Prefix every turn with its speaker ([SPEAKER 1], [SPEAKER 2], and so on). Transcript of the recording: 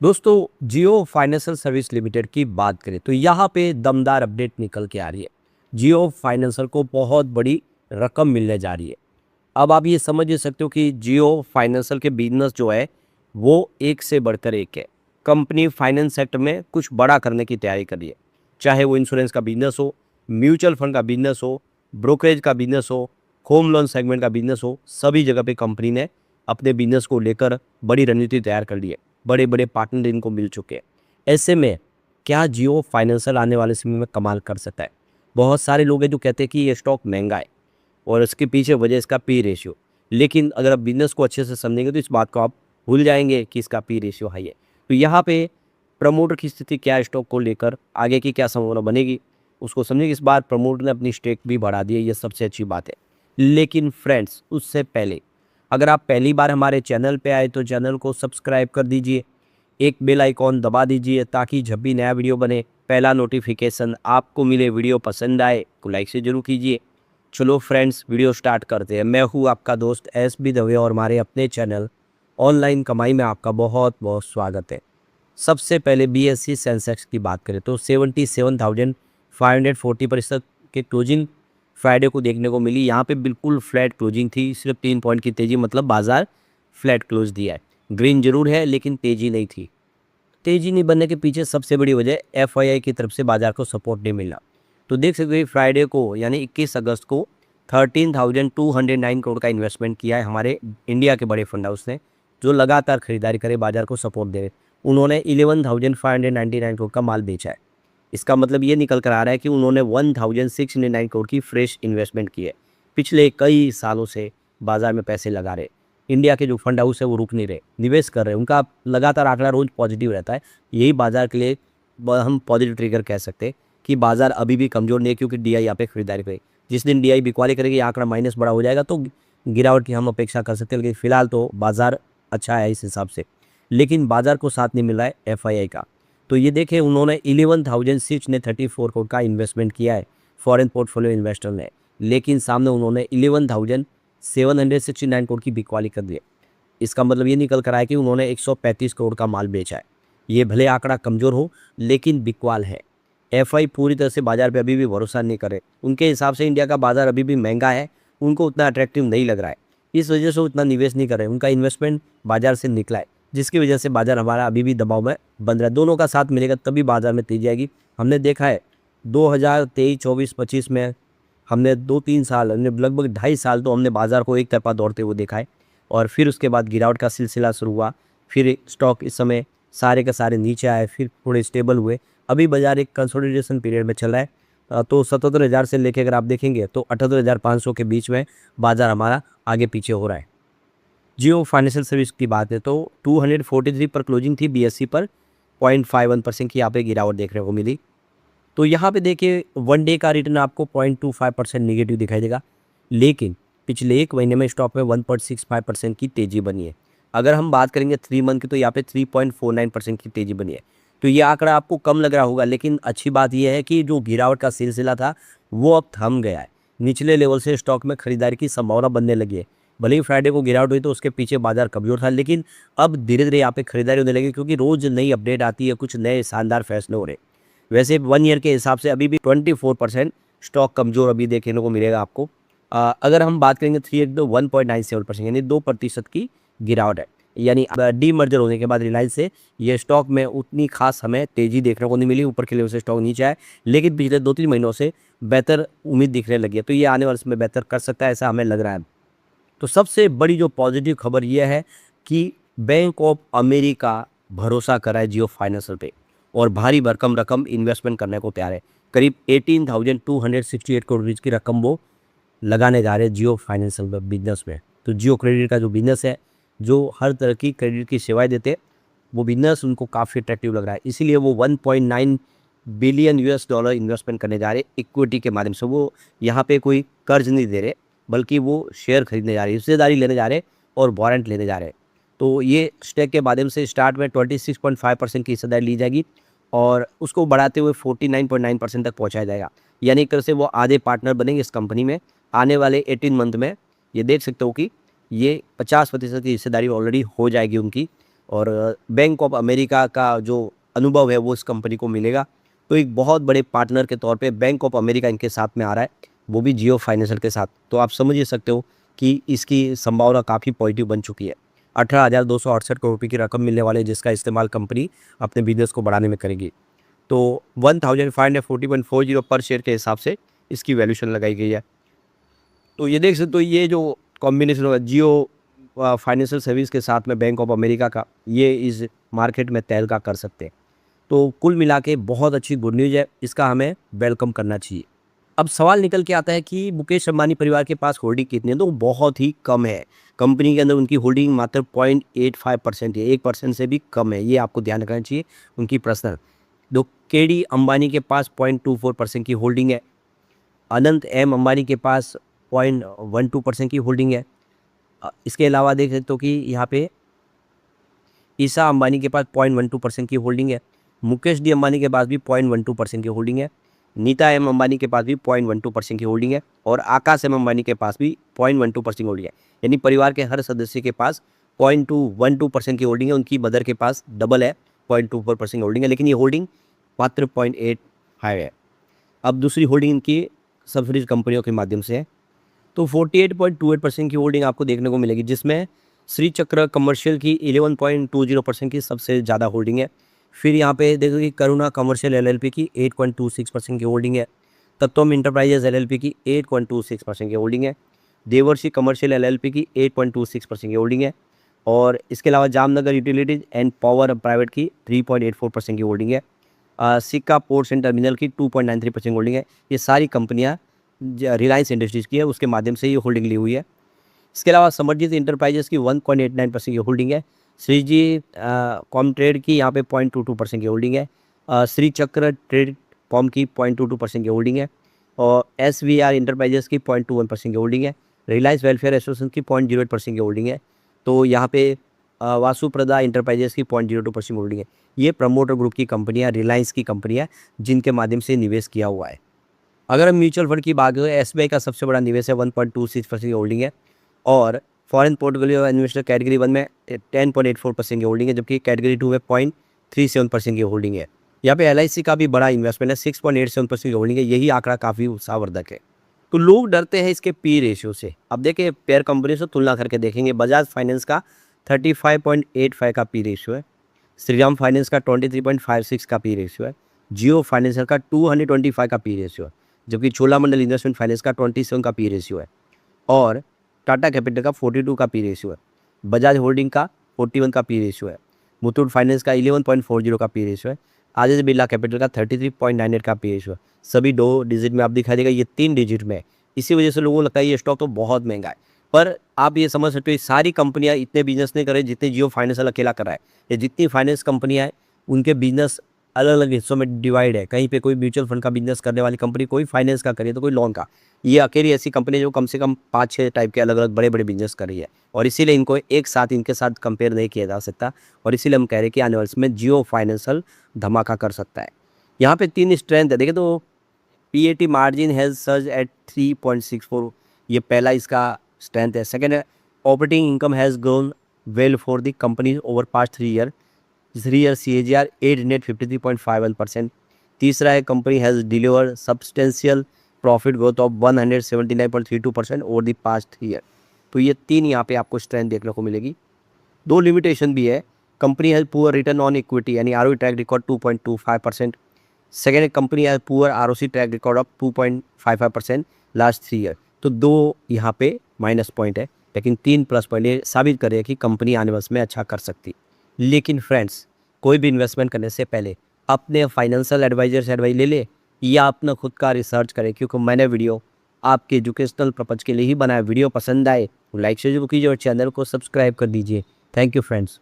[SPEAKER 1] दोस्तों, जियो financial service limited की बात करें तो यहाँ पे दमदार अपडेट निकल के आ रही है। जियो फाइनेंशियल को बहुत बड़ी रकम मिलने जा रही है। अब आप ये समझ ही सकते हो कि जियो फाइनेंशियल के बिजनेस जो है वो एक से बढ़कर एक है। कंपनी फाइनेंस सेक्टर में कुछ बड़ा करने की तैयारी कर रही है, चाहे वो इंश्योरेंस का बिजनेस हो, म्यूचुअल फंड का बिजनेस हो, ब्रोकरेज का बिजनेस हो, होम लोन सेगमेंट का बिजनेस हो, सभी जगह पे कंपनी ने अपने बिजनेस को लेकर बड़ी रणनीति तैयार कर ली है। बड़े बड़े पार्टनर इनको मिल चुके हैं। ऐसे में क्या जियो फाइनेंशियल आने वाले समय में कमाल कर सकता है? बहुत सारे लोग हैं जो कहते हैं कि ये स्टॉक महंगा है और इसके पीछे वजह इसका पी रेशियो। लेकिन अगर आप बिजनेस को अच्छे से समझेंगे तो इस बात को आप भूल जाएंगे कि इसका पी रेशियो हाई है। तो यहाँ पे प्रमोटर की स्थिति क्या है, स्टॉक को लेकर आगे की क्या संभावना बनेगी, उसको समझेंगे। इस बार प्रमोटर ने अपनी स्टेक भी बढ़ा दी है, ये सबसे अच्छी बात है। लेकिन फ्रेंड्स, उससे पहले अगर आप पहली बार हमारे चैनल पे आए तो चैनल को सब्सक्राइब कर दीजिए, एक बेल आइकॉन दबा दीजिए ताकि जब भी नया वीडियो बने पहला नोटिफिकेशन आपको मिले। वीडियो पसंद आए तो लाइक से जरूर कीजिए। चलो फ्रेंड्स, वीडियो स्टार्ट करते हैं। मैं हूँ आपका दोस्त SB दवे और हमारे अपने चैनल ऑनलाइन कमाई में आपका बहुत बहुत स्वागत है। सबसे पहले BSE सेंसेक्स की बात करें तो 77,540 पर इस तक के क्लोजिंग फ्राइडे को देखने को मिली। यहाँ पे बिल्कुल फ्लैट क्लोजिंग थी, सिर्फ 3 पॉइंट की तेजी, मतलब बाजार फ्लैट क्लोज दिया है। ग्रीन जरूर है लेकिन तेजी नहीं थी। तेजी नहीं बनने के पीछे सबसे बड़ी वजह FII की तरफ से बाजार को सपोर्ट नहीं मिला। तो देख सकते हैं फ्राइडे को यानी 21 अगस्त को 13,209 करोड़ का इन्वेस्टमेंट किया है हमारे इंडिया के बड़े फंड हाउस ने, जो लगातार खरीदारी करे, बाजार को सपोर्ट दे रहे। उन्होंने 11,599 करोड़ का माल बेचा है। इसका मतलब ये निकल कर आ रहा है कि उन्होंने 1,609 करोड़ की फ्रेश इन्वेस्टमेंट की है। पिछले कई सालों से बाजार में पैसे लगा रहे। इंडिया के जो फंड हाउस है वो रुक नहीं रहे, निवेश कर रहे हैं। उनका लगातार आंकड़ा रोज पॉजिटिव रहता है। यही बाजार के लिए हम पॉजिटिव ट्रिगर कह सकते हैं कि बाजार अभी भी कमजोर नहीं है, क्योंकि DI यहाँ पे खरीदारी करे। जिस दिन DI बिकवाली करेगी, आंकड़ा माइनस बड़ा हो जाएगा तो गिरावट की हम अपेक्षा कर सकते हैं। लेकिन फिलहाल तो बाजार अच्छा है इस हिसाब से। लेकिन बाजार को साथ नहीं मिल रहा है FII का। तो ये देखें, उन्होंने 11,634 करोड़ का इन्वेस्टमेंट किया है फॉरेन पोर्टफोलियो इन्वेस्टर ने, लेकिन सामने उन्होंने 11,769 करोड़ की बिकवाली कर दी है। इसका मतलब ये निकल कर आया कि उन्होंने 135 करोड़ का माल बेचा है। ये भले आंकड़ा कमज़ोर हो लेकिन बिकवाल है। FI पूरी तरह से बाजार पे अभी भी भरोसा नहीं करे। उनके हिसाब से इंडिया का बाजार अभी भी महंगा है, उनको उतना अट्रैक्टिव नहीं लग रहा है। इस वजह से वो उतना निवेश नहीं कर रहे। उनका इन्वेस्टमेंट बाजार से निकला है, जिसकी वजह से बाजार हमारा अभी भी दबाव में बन रहा है। दोनों का साथ मिलेगा तभी बाजार में तेजी आएगी। हमने देखा है 2023, 24, 25 में हमने 2-3 साल, हमने लगभग 2.5 साल तो हमने बाजार को एक तरफा दौड़ते हुए देखा है। और फिर उसके बाद गिरावट का सिलसिला शुरू हुआ। फिर स्टॉक इस समय सारे के सारे नीचे आए, फिर थोड़े स्टेबल हुए। अभी बाजार एक कंसोलिडेशन पीरियड में चल रहा है। तो 77,000 से लेकर अगर आप देखेंगे तो 78,500 के बीच में बाजार हमारा आगे पीछे हो रहा है। जियो फाइनेंशियल सर्विस की बात है तो 243 पर क्लोजिंग थी, BSE पर 0.51% की यहाँ पे गिरावट देखने को मिली। तो यहाँ पे देखिए, वन डे का रिटर्न आपको 0.25% निगेटिव दिखाई देगा, लेकिन पिछले एक महीने में स्टॉक में 1.65% की तेजी बनी है। अगर हम बात करेंगे 3 मंथ की तो यहाँ पे 3.49% की तेजी बनी है। तो ये आंकड़ा आपको कम लग रहा होगा, लेकिन अच्छी बात यह है कि जो गिरावट का सिलसिला था वो अब थम गया है। निचले लेवल से स्टॉक में खरीदारी की संभावना बनने लगी है। भले ही फ्राइडे को गिरावट हुई तो उसके पीछे बाजार कमजोर था, लेकिन अब धीरे धीरे यहाँ पे खरीदारी होने लगी, क्योंकि रोज नई अपडेट आती है, कुछ नए शानदार फैसले हो रहे। वैसे 1 ईयर के हिसाब से अभी भी 24% स्टॉक कमज़ोर अभी देखने को मिलेगा आपको। अगर हम बात करेंगे 3 ईयर तो 1.97%, यानी 2% की गिरावट है। यानी डी मर्जर होने के बाद रिलायंस से ये स्टॉक में उतनी खास हमें तेज़ी देखने को नहीं मिली। ऊपर के लेवल से स्टॉक नीचे आए, लेकिन पिछले 2-3 महीनों से बेहतर उम्मीद दिखने लगी है। तो ये आने वाले समय बेहतर कर सकता है, ऐसा हमें लग रहा है। तो सबसे बड़ी जो पॉजिटिव खबर यह है कि बैंक ऑफ अमेरिका भरोसा कर रहा है जियो फाइनेंशियल पे और भारी भरकम रकम इन्वेस्टमेंट करने को तैयार है। करीब 18,268 करोड़ रुपये की रकम वो लगाने जा रहे हैं जियो फाइनेंशियल बिजनेस में। तो जियो क्रेडिट का जो बिजनेस है, जो हर तरह की क्रेडिट की सेवाएं देते हैं, वो बिजनेस उनको काफ़ी अट्रैक्टिव लग रहा है। इसीलिए वो 1.9 बिलियन $US इन्वेस्टमेंट करने जा रहे हैं इक्विटी के माध्यम से। वो यहाँ पे कोई कर्ज नहीं दे रहे, बल्कि वो शेयर खरीदने जा रहे हैं, हिस्सेदारी लेने जा रहे हैं और वारंट लेने जा रहे हैं। तो ये स्टेक के माध्यम से स्टार्ट में 26.5% की हिस्सेदारी ली जाएगी और उसको बढ़ाते हुए 49.9% तक पहुंचाया जाएगा। यानी एक तरह से वो आधे पार्टनर बनेंगे इस कंपनी में। आने वाले 18 मंथ में ये देख सकते हो कि ये 50% की हिस्सेदारी ऑलरेडी हो जाएगी उनकी। और बैंक ऑफ अमेरिका का जो अनुभव है वो इस कंपनी को मिलेगा। तो एक बहुत बड़े पार्टनर के तौर पे बैंक ऑफ अमेरिका इनके साथ में आ रहा है, वो भी जियो फाइनेंशियल के साथ। तो आप समझ ही सकते हो कि इसकी संभावना काफ़ी पॉजिटिव बन चुकी है। 18,268 करोड़ रुपये की रकम मिलने वाली है, जिसका इस्तेमाल कंपनी अपने बिजनेस को बढ़ाने में करेगी। तो 1540.40 पर शेयर के हिसाब से इसकी वैल्यूशन लगाई गई है। तो ये देख सकते हो, ये जो कॉम्बिनेशन होगा जियो फाइनेंशियल सर्विस के साथ में बैंक ऑफ अमेरिका का, ये इस मार्केट में तहलका कर सकते हैं। तो कुल मिला के बहुत अच्छी गुड न्यूज़ है, इसका हमें वेलकम करना चाहिए। अब सवाल निकल के आता है कि मुकेश अंबानी परिवार के पास होल्डिंग कितनी है, तो बहुत ही कम है। कंपनी के अंदर उनकी होल्डिंग मात्र 0.85% है, 1% से भी कम है, ये आपको ध्यान रखना चाहिए उनकी पर्सनल। तो केडी अंबानी के पास 0.24% की होल्डिंग है, अनंत एम अंबानी के पास 0.12% की होल्डिंग है। इसके अलावा देख सकते हो कि यहाँ पे ईसा अंबानी के पास 0.12% की होल्डिंग है, मुकेश डी अंबानी के पास भी 0.12% की होल्डिंग है, नीता एम अंबानी के पास भी 0.12% की होल्डिंग है और आकाश एम अंबानी के पास भी 0.12% की होल्डिंग है। यानी परिवार के हर सदस्य के पास 0.12% की होल्डिंग है, उनकी मदर के पास डबल है, 0.24% होल्डिंग है, लेकिन ये होल्डिंग मात्र 0.85 है। अब दूसरी होल्डिंग इनकी सब्सिडीज कंपनियों के माध्यम से है, तो 48.28% की होल्डिंग आपको देखने को मिलेगी, जिसमें श्री चक्र कमर्शियल की 11.20% की सबसे ज़्यादा होल्डिंग है। फिर यहाँ पे देखो कि करुणा कमर्शियल एलएलपी की 8.26% की होल्डिंग है, तत्वम इंटरप्राइजेज एलएलपी की 8.26% की होल्डिंग है, देवर्षि कमर्शियल एलएलपी की 8.26% की होल्डिंग है और इसके अलावा Jamnagar utilities and power private की 3.84% की होल्डिंग है। सिक्का पोर्ट्स एंड टर्मिनल की 2.93% होल्डिंग है। ये सारी कंपनियाँ रिलायंस इंडस्ट्रीज़ की है, उसके माध्यम से ये होल्डिंग ली हुई है। इसके अलावा समर्जित इंटरप्राइजेस की 1.89% की होल्डिंग है, श्रीजी कॉमट्रेड की यहाँ पे 0.22% की होल्डिंग है, श्री चक्र ट्रेड फॉर्म की 0.22% की होल्डिंग है और SVR इंटरप्राइजेस की 0.21% की होल्डिंग है, रिलायंस वेलफेयर एसोसिएशन की 0.08% की होल्डिंग है। तो यहाँ पे वासुप्रदा इंटरप्राइजेस की 0.02% होल्डिंग है। ये प्रमोटर ग्रुप की कंपनियाँ, रिलायंस की कंपनियाँ जिनके माध्यम से निवेश किया हुआ है। अगर हम म्यूचुअल फंड की बात करें, SBI का सबसे बड़ा निवेश है, 1.26% की होल्डिंग है और फॉरेन पोर्टफोलियो इन्वेस्टर कैटेगरी 1 में 10.84% की होल्डिंग है, जबकि कैटेगरी 2 में 0.37% की होल्डिंग है। यहाँ पे LIC का भी बड़ा इन्वेस्टमेंट है, 6.87% की होल्डिंग है, यही आंकड़ा काफ़ी उत्साहवर्धक है। तो लोग डरते हैं इसके पी रेशियो से। अब देखिए पेयर कंपनी से तुलना करके देखेंगे, बजाज फाइनेंस का 35.85 का पी रेशियो है, श्रीराम फाइनेंस का 23.56 का पी रेशियो है, जियो फाइनेंशियल का 225 का पी रेशियो है, जबकि चोलामंडल इन्वेस्टमेंट फाइनेंस का 27 का पी रेशियो है और टाटा कैपिटल का 42 का पी रेशियो है, बजाज होल्डिंग का 41 का पी रेशियो है, मुथूट फाइनेंस का 11.40 का पी रेशियो है, आदित्य बिरला कैपिटल का 33.98 का पी रेशियो है। सभी 2 डिजिट में आप दिखाई देगा, ये 3 डिजिट में है। इसी वजह से लोगों को लगता है ये स्टॉक तो बहुत महंगा है, पर आप ये समझ सकते हो ये सारी कंपनियां इतने बिजनेस नहीं कर रही जितने जियो फाइनेंशियल अकेला कर रहा है। ये जितनी फाइनेंस कंपनियां हैं उनके बिजनेस अलग अलग हिस्सों में डिवाइड है, कहीं पे कोई म्यूचुअल फंड का बिजनेस करने वाली कंपनी, कोई फाइनेंस का करे तो कोई लोन का। ये अकेली ऐसी कंपनी जो कम से कम 5-6 टाइप के अलग अलग बड़े बड़े बिजनेस कर रही है और इसीलिए इनको एक साथ इनके साथ कंपेयर नहीं किया जा सकता और इसीलिए हम कह रहे हैं कि आने वाले समय जियो फाइनेंशियल धमाका कर सकता है। यहाँ पे 3 स्ट्रेंथ है, देखिए तो PAT margin has surge at 3.64, ये पहला इसका स्ट्रेंथ है। सेकंड है operating income has grown well for the company over past 3 year, 3 year CAGR 853.51%। तीसरा है company has deliver substantial profit growth of 179.32% over the past year. तो ये 3 यहाँ पे आपको स्ट्रेंथ देखने को मिलेगी। 2 लिमिटेशन भी है, company has poor return on equity यानी ROE track record 2.25%। Second company has poor ROC track record of 2.55% last 3 year. तो 2 यहाँ पे माइनस पॉइंट है, लेकिन 3 प्लस पॉइंट ये साबित करे कि कंपनी आने वाले में अच्छा कर सकती। लेकिन फ्रेंड्स, कोई भी इन्वेस्टमेंट करने से पहले अपने फाइनेंशियल एडवाइजर से एडवाइस ले ले या अपना खुद का रिसर्च करें, क्योंकि मैंने वीडियो आपके एजुकेशनल पर्पज़ के लिए ही बनाया। वीडियो पसंद आए तो लाइक शेयर जरूर कीजिए और चैनल को सब्सक्राइब कर दीजिए। Thank you friends.